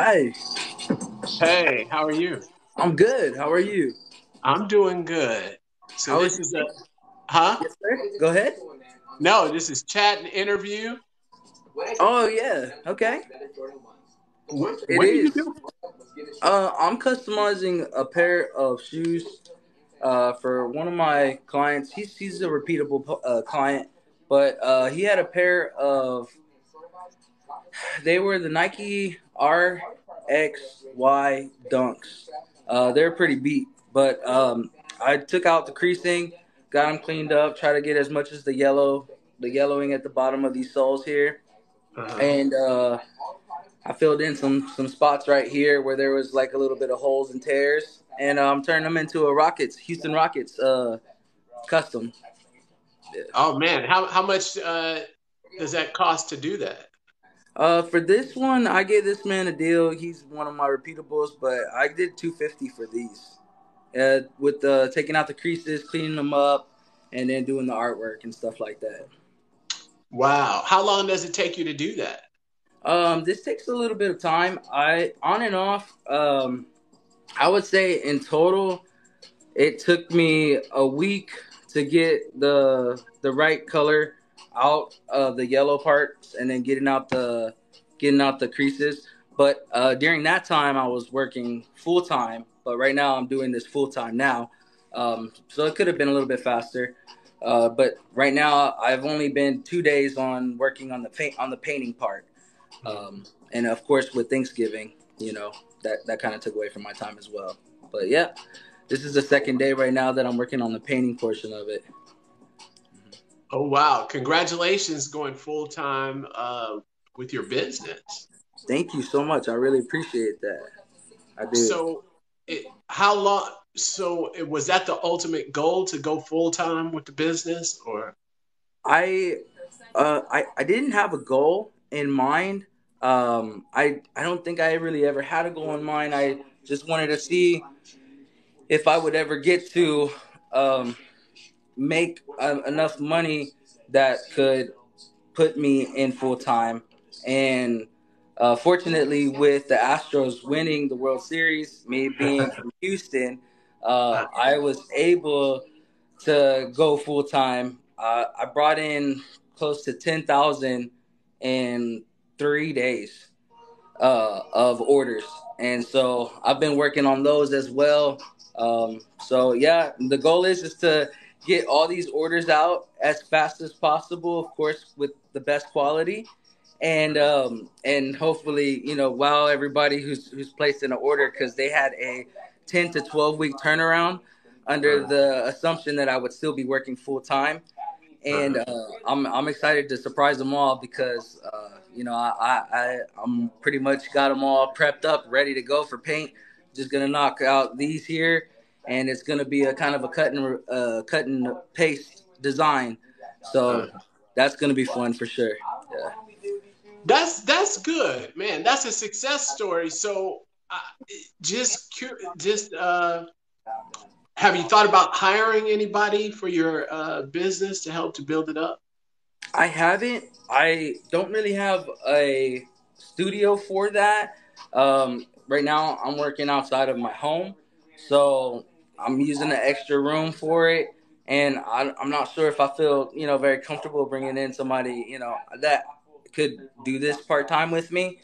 Hi, Hey, how are you? I'm good. How are you? I'm doing good. So How was this your is a, day? huh? Yes, sir. Go ahead. No, this is chat and interview. Oh yeah. Okay. It What do you is. do? I'm customizing a pair of shoes for one of my clients. He's a repeatable client, but he had a pair of. They were the Nike RXY Dunks. They're pretty beat, but I took out the creasing, got them cleaned up, try to get as much as the yellowing at the bottom of these soles here, Uh-huh. and I filled in some spots right here where there was like a little bit of holes and tears, and turned them into a Houston Rockets custom. Yeah. Oh man, how much does that cost to do that? For this one, I gave this man a deal. He's one of my repeatables, but I did 250 for these. With taking out the creases, cleaning them up, and then doing the artwork and stuff like that. Wow. How long does it take you to do that? This takes a little bit of time. I on and off. I would say in total, it took me a week to get the right color out of the yellow parts, and then getting out the creases. But during that time, I was working full time. But right now, I'm doing this full time now, so it could have been a little bit faster. But right now, I've only been 2 days on working on the painting part, and of course with Thanksgiving, that kind of took away from my time as well. But yeah, this is the second day right now that I'm working on the painting portion of it. Oh wow. Congratulations going full time with your business. Thank you so much. I really appreciate that. I do. So how long was that the ultimate goal to go full time with the business or I I didn't have a goal in mind. I don't think I really ever had a goal in mind. I just wanted to see if I would ever get to um, make enough money that could put me in full time. And fortunately, with the Astros winning the World Series, me being from Houston, I was able to go full time. I brought in close to 10,000 in 3 days of orders, and so I've been working on those as well. So yeah, the goal is to get all these orders out as fast as possible, of course, with the best quality, and hopefully, wow everybody who's placed in an order, because they had a 10 to 12 week turnaround under the assumption that I would still be working full time, and uh, I'm excited to surprise them all because I'm pretty much got them all prepped up, ready to go for paint. Just gonna knock out these here, and it's gonna be a kind of a cut and paste design. uh, So that's gonna be fun for sure. Yeah. that's good, man. That's a success story. So, uh, just have you thought about hiring anybody for your business to help to build it up? I haven't. I don't really have a studio for that. Right now, I'm working outside of my home, so I'm using an extra room for it. And I'm not sure if I feel very comfortable bringing in somebody that could do this part time with me.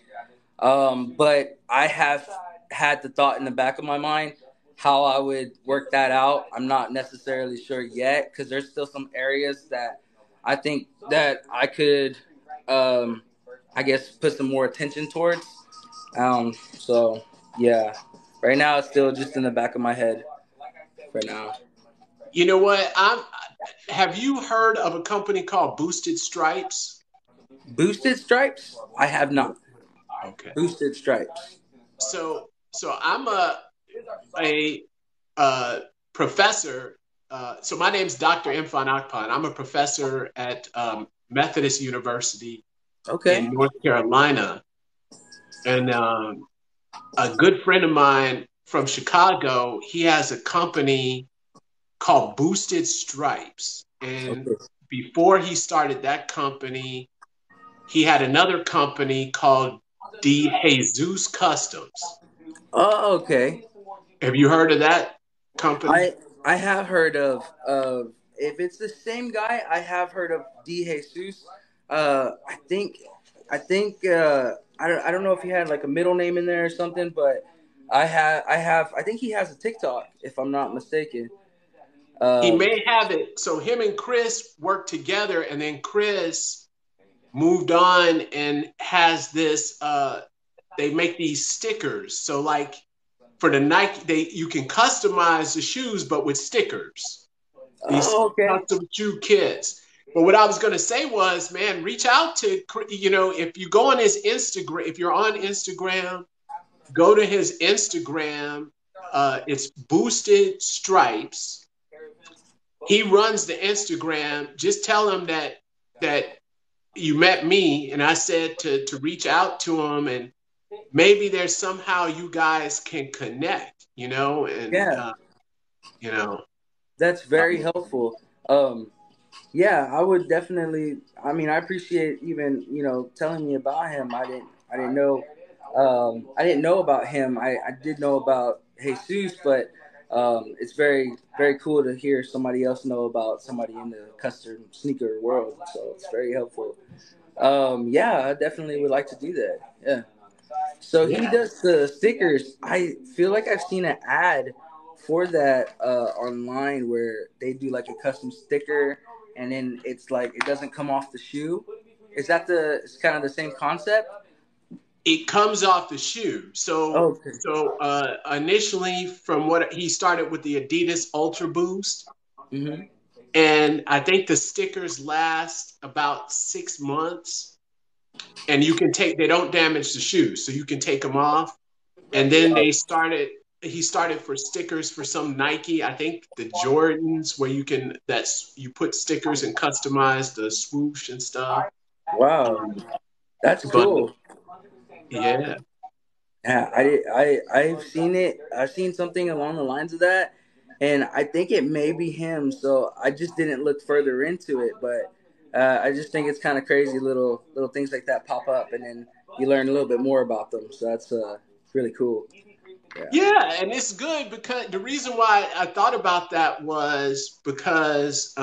But I have had the thought in the back of my mind how I would work that out. I'm not necessarily sure yet because there's still some areas that I think that I could, um, I guess, put some more attention towards. So yeah, right now it's still just in the back of my head for now. You know what? Have you heard of a company called Boosted Stripes? Boosted stripes? I have not. Okay. Boosted stripes. So I'm a uh, professor. So my name's Dr. Mfon Akpan. I'm a professor at Methodist University Okay. in North Carolina, and a good friend of mine from Chicago, he has a company called Boosted Stripes. And Okay. before he started that company, he had another company called De Jesus Customs. Oh, okay. Have you heard of that company? I have heard of if it's the same guy, I have heard of D Jesus. I think I don't know if he had like a middle name in there or something, but I think he has a TikTok if I'm not mistaken. He Um, may have it. So him and Chris worked together, and then Chris moved on and has this. They make these stickers. So like for the Nike, you can customize the shoes, but with stickers. These oh, okay. custom shoe kits. But what I was going to say was, man, reach out to, if you go on his Instagram, if you're on Instagram, go to his Instagram. It's Boosted Stripes. He runs the Instagram. Just tell him that you met me, and I said to reach out to him, and maybe there's somehow you guys can connect, and Yeah, you know. that's very helpful. Um, Yeah, I would definitely. I mean, I appreciate even telling me about him. I didn't know about him. I did know about Jesus, but it's very cool to hear somebody else know about somebody in the custom sneaker world. So it's very helpful. Yeah, I definitely would like to do that. Yeah. So he Yeah. does the stickers. I feel like I've seen an ad for that online where they do like a custom sticker, and then it's like it doesn't come off the shoe. Is that it's kind of the same concept? It comes off the shoe. So Oh, okay. initially, from what he started with the Adidas Ultra Boost, Hmm. and I think the stickers last about 6 months, and they don't damage the shoes, so you can take them off. And then he started for stickers for some Nike, I think the Jordans, where you put stickers and customize the swoosh and stuff. Wow, that's But cool. yeah, Yeah, I've seen it. I've seen something along the lines of that, and I think it may be him. So I just didn't look further into it, but I just think it's kind of crazy little things like that pop up, and then you learn a little bit more about them. So that's really cool. Yeah. yeah, and it's good because the reason why I thought about that was because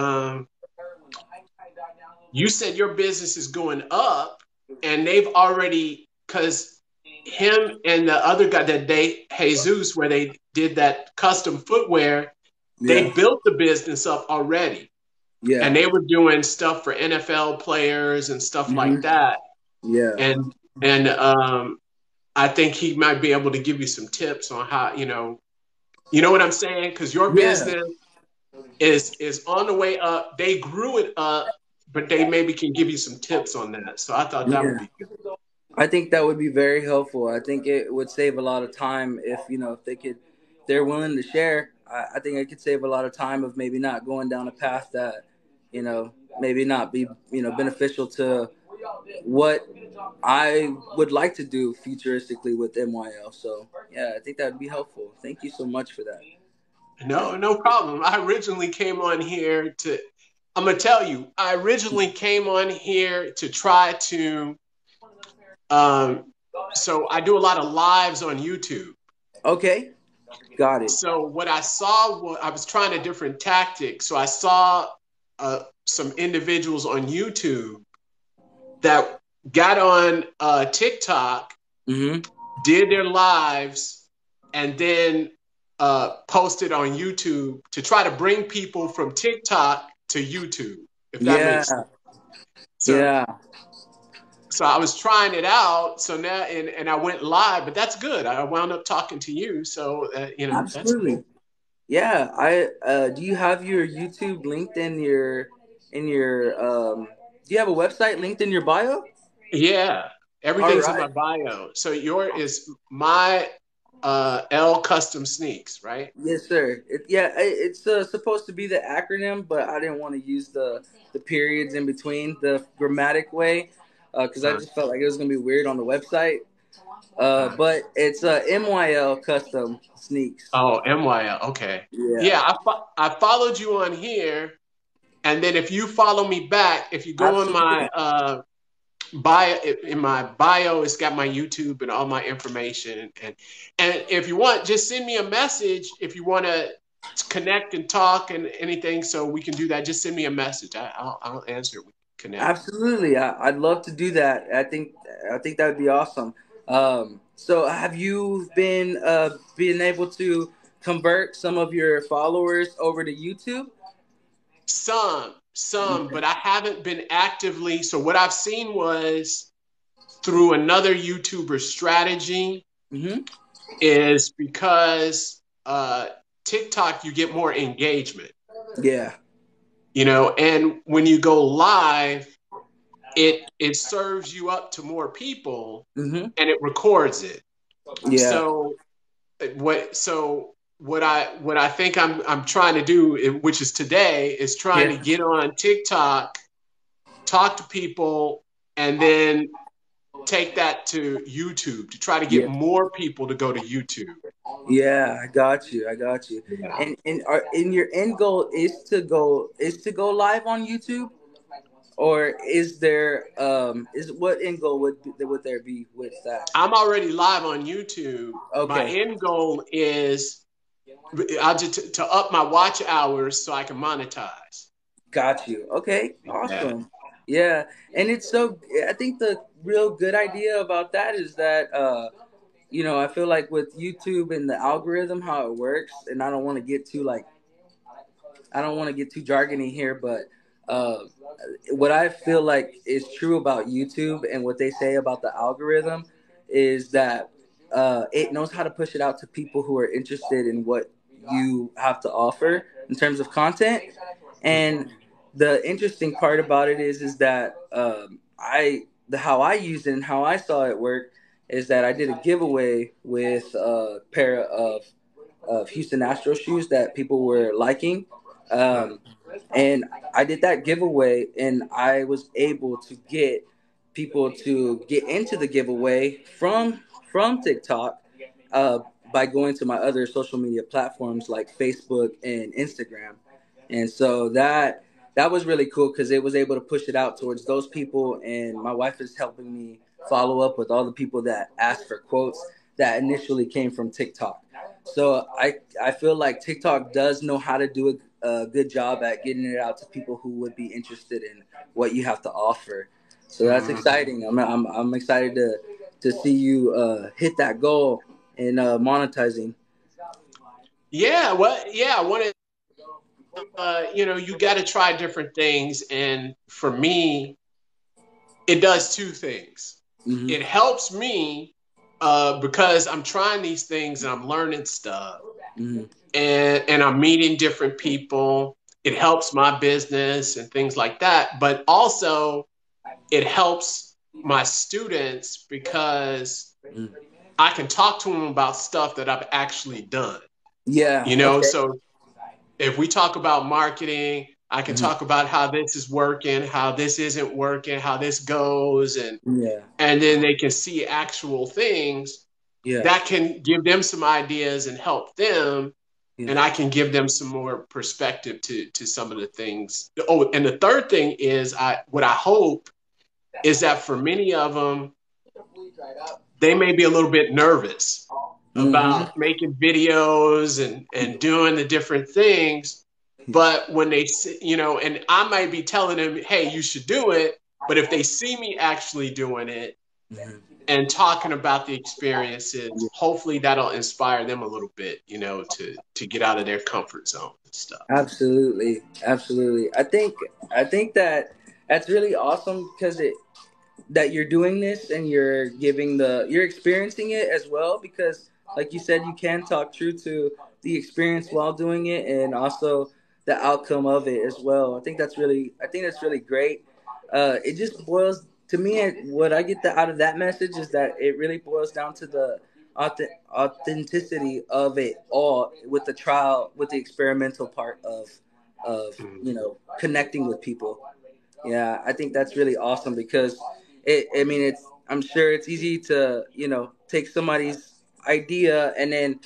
you said your business is going up, and they've already because him and the other guy that they Jesus, where they did that custom footwear, they Yeah. built the business up already, and Yeah. they were doing stuff for NFL players and stuff Hmm. like that, Yeah. and I think he might be able to give you some tips on how you know what I'm saying, because your Yeah. business is on the way up. They grew it up, but they maybe can give you some tips on that. So I thought that would Yeah. be good. I think that would be very helpful. I think it would save a lot of time if if they're willing to share. I think it could save a lot of time of maybe not going down a path that maybe not be beneficial to what I would like to do futuristically with MYL. So yeah, I think that would be helpful. Thank you so much for that. Yeah. No problem. I originally came on here to. I'm gonna tell you. I originally came on here to try to. Um, so I do a lot of lives on YouTube. Okay, got it. So what I saw was I was trying a different tactic. So I saw some individuals on YouTube that got on TikTok, Hmm. did their lives, and then posted on YouTube to try to bring people from TikTok to YouTube, if that Yeah, makes sense. So, yeah, so I was trying it out. So now, and I went live, but that's good. I wound up talking to you, so that's absolutely. cool. Yeah, I do you have your YouTube linked in your do you have a website linked in your bio? Yeah, All everything's in right. my bio. So your is my L Custom Sneaks, right? Yes, sir. It's supposed to be the acronym, but I didn't want to use the periods in between the grammatic way because I Uh, just felt like it was gonna be weird on the website. uh, But it's MYL Custom Sneaks. oh, MYL. Okay. Yeah, Yeah, I followed you on here, and then if you follow me back, if you go on my absolutely. bio, in my bio, it's got my YouTube and all my information. And if you want, just send me a message if you want to connect and talk and anything, so we can do that. Just send me a message. I'll answer it. We can connect. Absolutely, I'd love to do that. I think that would be awesome. So have you been able to convert some of your followers over to YouTube? Some, but I haven't been actively. So what I've seen was through another YouTuber strategy Mm-hmm. is because TikTok, you get more engagement, Yeah. and when you go live, it serves you up to more people Mm-hmm. and it records it. Yeah. So what I think I'm trying to do, which is today, is trying Yeah. to get on TikTok, talk to people, and then take that to YouTube to try to get Yeah. more people to go to YouTube. Yeah, I got you. I got you. Yeah. And your end goal is to go live on YouTube, or is there is what end goal would there be with that? I'm already live on YouTube. My Okay, end goal is I just to up my watch hours so I can monetize. got you. Okay, Yeah. awesome. Yeah, and it's so. I think the real good idea about that is that I feel like with YouTube and the algorithm how it works, and I don't want to get too jargony here, but uh, what I feel like is true about YouTube and what they say about the algorithm is that it knows how to push it out to people who are interested in what you have to offer in terms of content. And the interesting part about it is that how I used it and how I saw it work is that I did a giveaway with a pair of Houston Astros shoes that people were liking. Um, and I did that giveaway, and I was able to get people to get into the giveaway from TikTok uh, by going to my other social media platforms like Facebook and Instagram. And so that was really cool because it was able to push it out towards those people. And my wife is helping me follow up with all the people that asked for quotes that initially came from TikTok. So I feel like TikTok does know how to do a good job at getting it out to people who would be interested in what you have to offer. So that's Mhm. exciting. I'm excited to see you hit that goal in monetizing. Yeah, well, yeah, I want to you got to try different things. And for me, it does two things. Hmm. It helps me because I'm trying these things and I'm learning stuff, Hmm. and I'm meeting different people. It helps my business and things like that. But also, it helps my students because I can talk to them about stuff that I've actually done. Yeah. Okay. So if we talk about marketing, I can Hmm. talk about how this is working, how this isn't working, how this goes, Yeah. and then they can see actual things Yeah. that can give them some ideas and help them, Yeah. and I can give them some more perspective to some of the things. Oh, and the third thing is what I hope is that for many of them, they may be a little bit nervous Hmm. about making videos and doing the different things. But when they see, and I might be telling them, hey, you should do it. But if they see me actually doing it and talking about the experiences, hopefully that'll inspire them a little bit, to get out of their comfort zone and stuff. Absolutely, absolutely. I think that that's really awesome because it that you're doing this and you're experiencing it as well because like you said you can talk true to the experience while doing it and also the outcome of it as well. I think that's really great. It just boils to me what I get out of that message is that it really boils down to the authenticity of it all with the trial with the experimental part of connecting with people. Yeah, I think that's really awesome because I mean, I'm sure it's easy to, take somebody's idea and then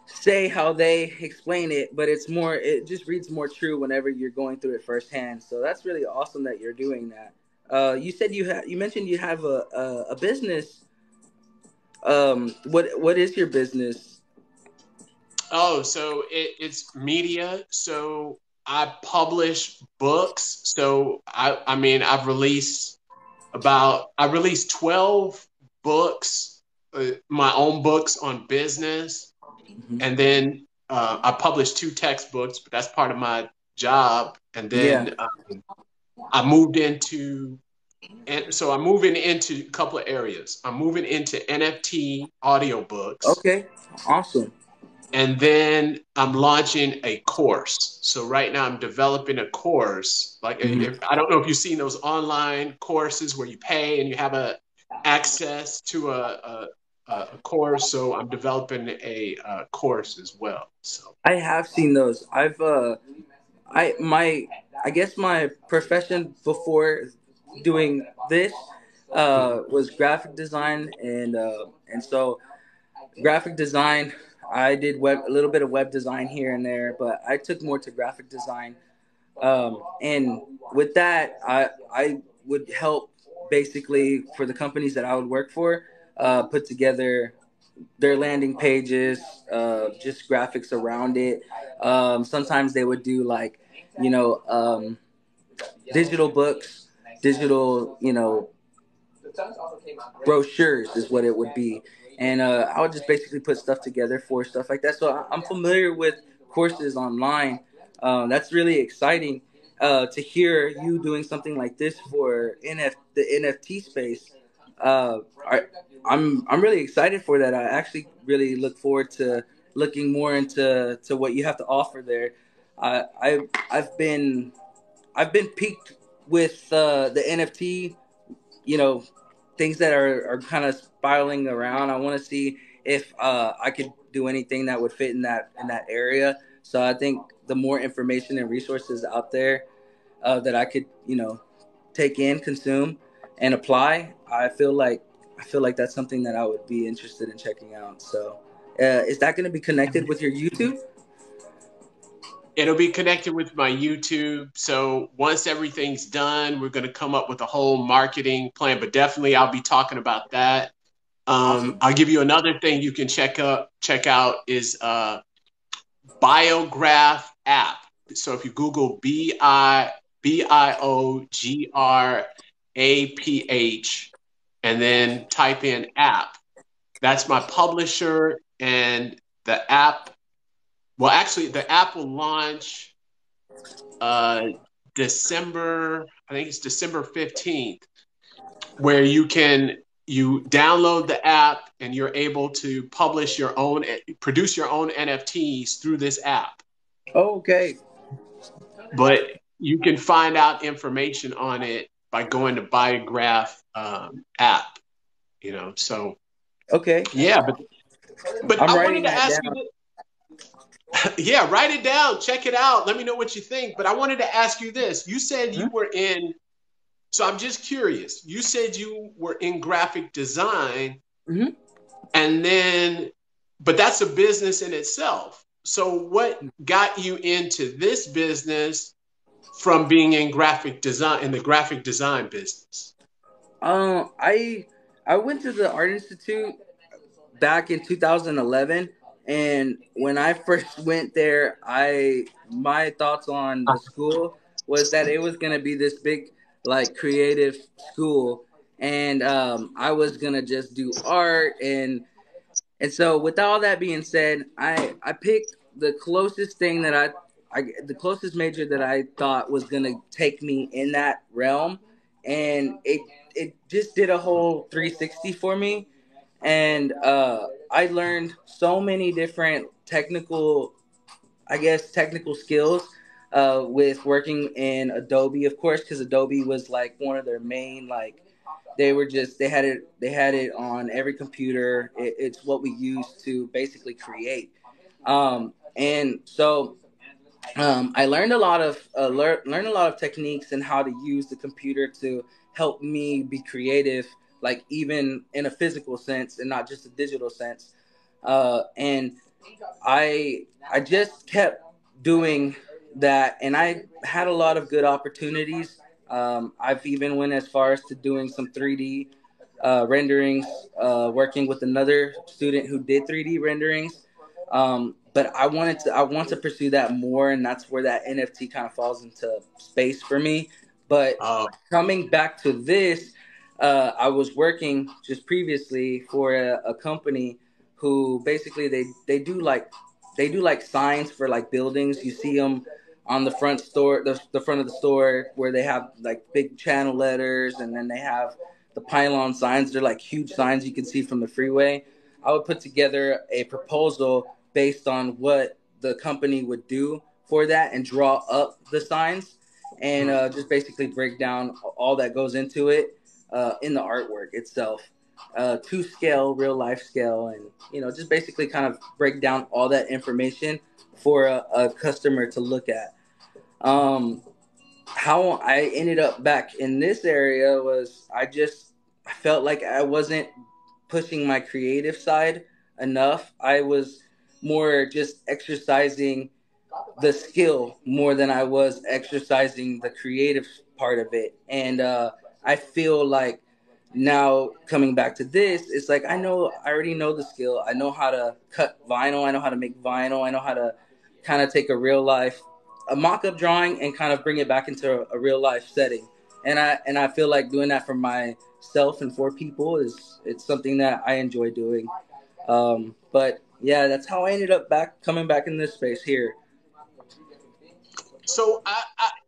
say how they explain it, but it just reads more true whenever you're going through it firsthand. So that's really awesome that you're doing that. You said you mentioned you have a business. What is your business? Oh, so it's media. So I publish books. So I mean, I released 12 books, my own books on business. Mhm. And then I published two textbooks, but that's part of my job. And Yeah. then I moved into, and so I'm moving into a couple of areas. I'm moving into NFT audiobooks, Okay. Awesome. and then I'm launching a course. So right now I'm developing a course. Like Hmm. I don't know if you've seen those online courses where you pay and you have a access to a course. So I'm developing a course as well. So I have seen those. I my I guess my profession before doing this was graphic design, and so graphic design. I did a little bit of web design here and there, but I took more to graphic design. And with that, I would help basically for the companies that I would work for put together their landing pages, just graphics around it. Sometimes they would do like, you know, digital books, digital, brochures is what it would be. And I would just basically put stuff together for stuff like that. So I'm familiar with courses online. That's really exciting to hear you doing something like this for the NFT space. Uh, I, I'm really excited for that. I actually really look forward to looking more into what you have to offer there. I've been piqued with the NFT, you know, things that are kind of spiraling around. I want to see if I could do anything that would fit in that area. So I think the more information and resources out there that I could, take in, consume, and apply, I feel like that's something that I would be interested in checking out. So, is that going to be connected with your YouTube? it'll be connected with my YouTube. So once everything's done, we're going to come up with a whole marketing plan. But definitely, I'll be talking about that. Awesome. I'll give you another thing you can check out is Biograph app. So if you Google Biograph and then type in app, that's my publisher, and the app. Well, actually, the app will launch uh, December. I think it's December 15th, where you download the app and you're able to produce your own NFTs through this app. Okay. But you can find out information on it by going to Biograph app. So Okay. yeah, but I'm I wanted writing to that ask you down. yeah, write it down, check it out, let me know what you think. But I wanted to ask you this. You said Hmm? you were in, so I'm just curious. You said you were in graphic design, Hmm. and then, but that's a business in itself. So what got you into this business from being in the graphic design business? Um, I I went to the Art Institute back in 2011, and when I first went there, I my thoughts on the school was that it was gonna be this big, like, creative school, and I was gonna just do art. And so, with all that being said, I picked the closest thing that the closest major that I thought was gonna take me in that realm, and it just did a whole 360 for me. And I learned so many different technical skills with working in Adobe, of course, because Adobe was like one of their main, like, they had it on every computer. It's what we use to basically create. And so I learned a lot of learned a lot of techniques and how to use the computer to help me be creative, like even in a physical sense and not just a digital sense. And I just kept doing that, and I had a lot of good opportunities I've even went as far as to doing some 3D renderings, working with another student who did 3D renderings. But I want to pursue that more, and that's where that NFT kind of falls into space for me. But Oh, coming back to this, I was working just previously for a company who basically they do like signs for like buildings. You see them on the front store, the front of the store, where they have like big channel letters, and then they have the pylon signs. They're like huge signs you can see from the freeway. I would put together a proposal based on what the company would do for that and draw up the signs and mhm. just basically break down all that goes into it in the artwork itself, to scale, real life scale, and just basically kind of break down all that information for a customer to look at. Um, how I ended up back in this area was I felt like I wasn't pushing my creative side enough. I was more just exercising the skill more than I was exercising the creative part of it. And I feel like now coming back to this, it's like I already know the skill. I know how to cut vinyl. I know how to make vinyl. I know how to kind of take a mock-up drawing and kind of bring it back into a real life setting. And I feel like doing that for myself and for people is it's something that I enjoy doing. But yeah, that's how I ended up coming back in this space here. So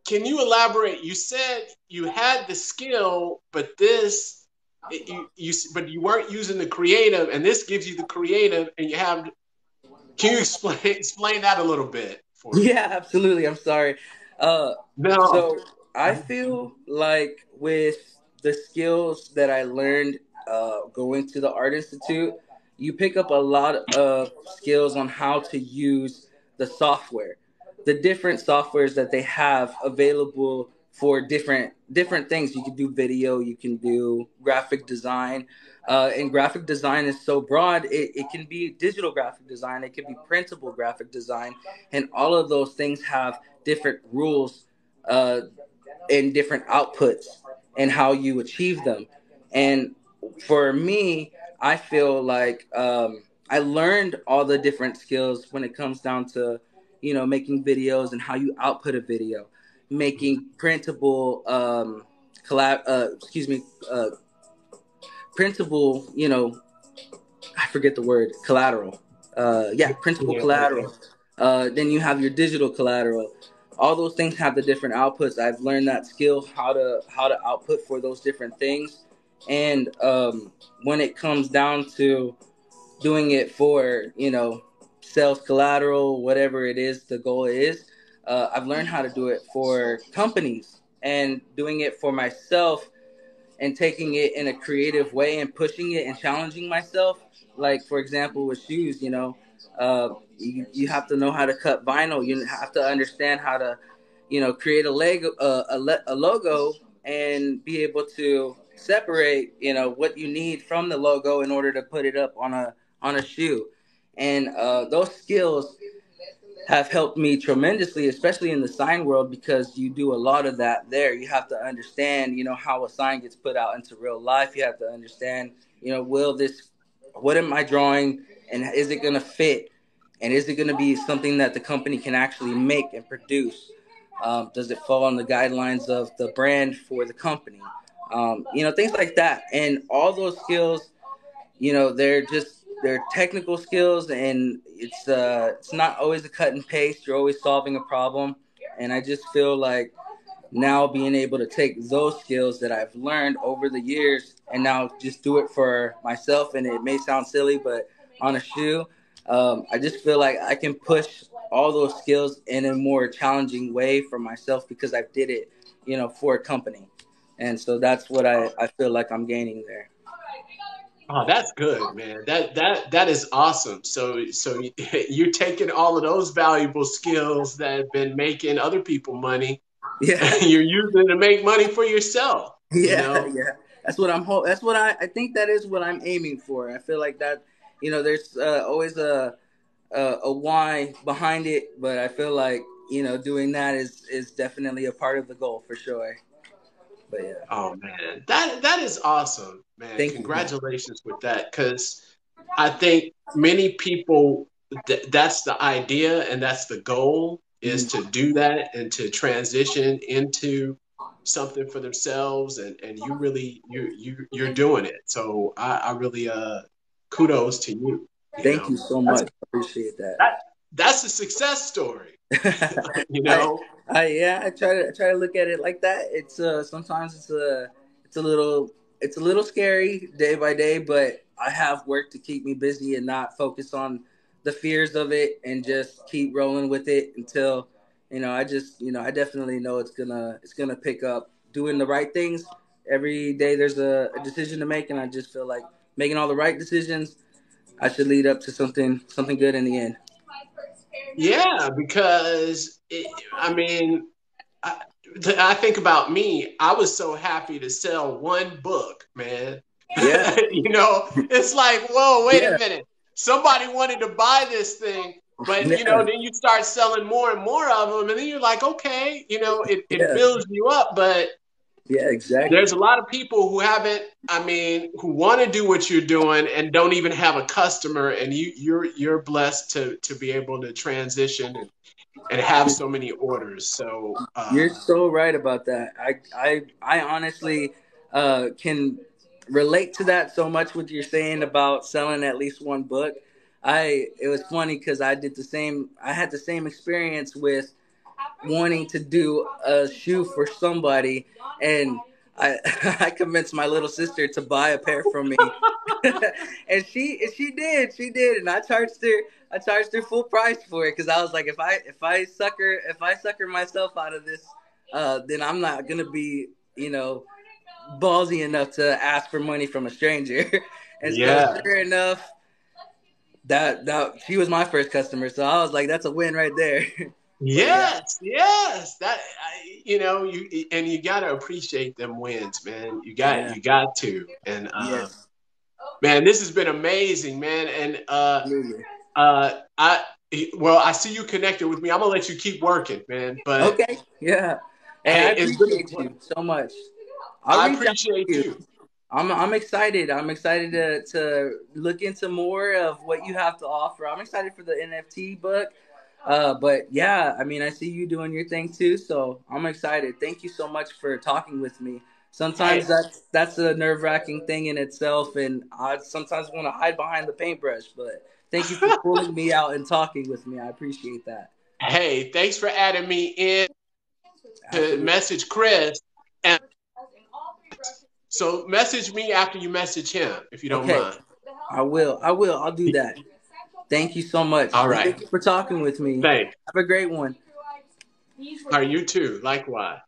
can you elaborate? You said you had the skill, but but you weren't using the creative, and this gives you the creative, and you have. Can you explain that a little bit for me? Yeah, absolutely. I'm sorry. Uh, No. so I feel like with the skills that I learned going to the Art Institute, you pick up a lot of skills on how to use the software, the different softwares that they have available for different things. You can do video, you can do graphic design, and graphic design is so broad. It can be digital graphic design, it can be printable graphic design, and all of those things have different rules uh, and different outputs and how you achieve them. And for me, I feel like I learned all the different skills when it comes down to making videos and how you output a video, making printable excuse me, printable, I forget the word, collateral. Yeah, printable Yeah. collateral. Then you have your digital collateral. All those things have the different outputs. I've learned that skill, how to output for those different things. And when it comes down to doing it for sales collateral, whatever it is, the goal is. I've learned how to do it for companies and doing it for myself and taking it in a creative way and pushing it and challenging myself. Like for example, with shoes, you have to know how to cut vinyl. You have to understand how to, create a logo and be able to separate, what you need from the logo in order to put it up on a shoe. And those skills have helped me tremendously, especially in the sign world, because you do a lot of that there. You have to understand, how a sign gets put out into real life. You have to understand, what am I drawing, and is it going to fit, and is it going to be something that the company can actually make and produce? Does it fall on the guidelines of the brand for the company? Things like that, and all those skills, they're technical skills, and it's not always a cut and paste. You're always solving a problem, and I just feel like now being able to take those skills that I've learned over the years and now just do it for myself. And it may sound silly, but on a shoe, I just feel like I can push all those skills in a more challenging way for myself because I did it, for a company. And so that's what I feel like I'm gaining there. Oh, that's good, man. That is awesome. So you're taking all of those valuable skills that have been making other people money, Yeah. and you're using it to make money for yourself. You Yeah, know. yeah. That's what I think that is what I'm aiming for. I feel like that, there's always a why behind it, but I feel like, doing that is definitely a part of the goal for sure. But yeah, Oh man, that is awesome, man. thank you, man. Congratulations with that, because I think many people that's the idea and that's the goal is Mhm. to do that and to transition into something for themselves, and you really you're doing it. So I really kudos to you. You Thank know, you so that's much. I appreciate that. that that's a success story. You I, know, yeah, I try to look at it like that. It's sometimes it's a little it's a little scary day by day, but I have work to keep me busy and not focus on the fears of it and just keep rolling with it until I just I definitely know it's gonna pick up. Doing the right things every day. There's a decision to make, and I just feel like making all the right decisions. I should lead up to something good in the end. yeah, because I mean, I, I think about me. I was so happy to sell one book, man. Yeah, You know, it's like, whoa, wait a yeah, minute. Somebody wanted to buy this thing, but yeah, then you start selling more and more of them, and then you're like, okay, it yeah, builds you up, but yeah. Exactly. there's a lot of people who haven't, I mean, who want to do what you're doing and don't even have a customer, and you're blessed to be able to transition and have so many orders. So You're so right about that. I honestly can relate to that so much. What you're saying about selling at least one book. It was funny because I did the same. I had the same experience with wanting to do a shoe for somebody, and I I convinced my little sister to buy a pair from me, and she did, and I charged her full price for it because I was like, if I sucker myself out of this, then I'm not gonna be ballsy enough to ask for money from a stranger, and so yeah. sure enough. That she was my first customer, so I was like, "That's a win right there." But yeah, Yes, yes. You got to appreciate them wins, man. yeah, You got to. And yes. man, this has been amazing, man. And Absolutely. I I see you connected with me. I'm gonna let you keep working, man. But Okay. Yeah. Hey, I hey, it's been appreciate you so much. I'll I reach out appreciate to you. you. I'm excited. I'm excited to look into more of what you have to offer. I'm excited for the NFT book. But yeah, I mean, I see you doing your thing too, so I'm excited. Thank you so much for talking with me. Hey, Sometimes that's a nerve wracking thing in itself, and I sometimes want to hide behind the paintbrush. But thank you for pulling me out and talking with me. I appreciate that. hey, thanks for adding me in to Absolutely. message Chris. And so message me after you message him, if you don't Okay, mind. I will. I will. I'll do that. Thank you so much. All And right. thank you for talking with me. Thanks. Have a great one. All right, you too. Likewise.